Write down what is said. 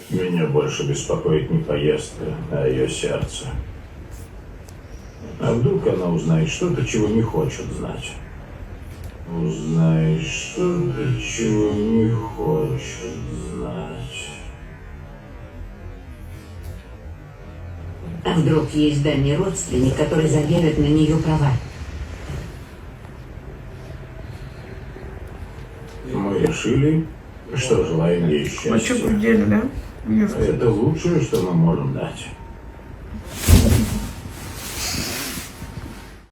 Меня больше беспокоит не поездка, а ее сердце. А вдруг она узнает что-то, чего не хочет знать? Узнает что-то, чего не хочет знать. А вдруг есть дальний родственник, который заявит на нее права? Мы решили, что желаем ей счастья. А что предельно, да? Это лучшее, что мы можем дать.